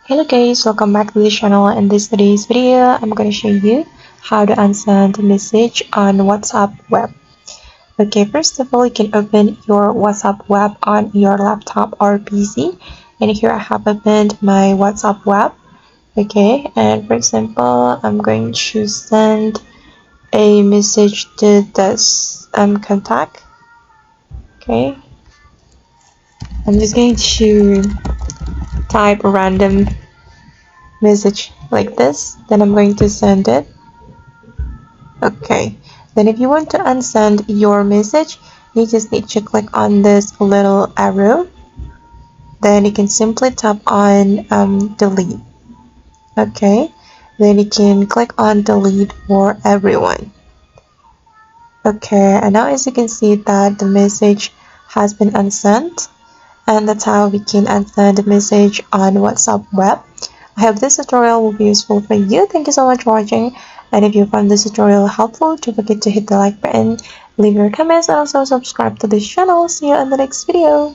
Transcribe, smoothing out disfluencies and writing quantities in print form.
Hello guys, welcome back to the channel. In this today's video, I'm going to show you how to unsend a message on WhatsApp web. Okay, first of all, you can open your WhatsApp web on your laptop or PC. And here I have opened my WhatsApp web. Okay, and for example, I'm going to send a message to this contact. Okay, I'm just going to type a random message like this, then I'm going to send it. Okay, then if you want to unsend your message, you just need to click on this little arrow, then you can simply tap on delete. Okay, then you can click on delete for everyone. Okay, and now as you can see that the message has been unsent, and that's how we can unsend a message on WhatsApp web. I hope this tutorial will be useful for you. Thank you so much for watching. And if you found this tutorial helpful, don't forget to hit the like button, leave your comments, and also subscribe to this channel. See you in the next video.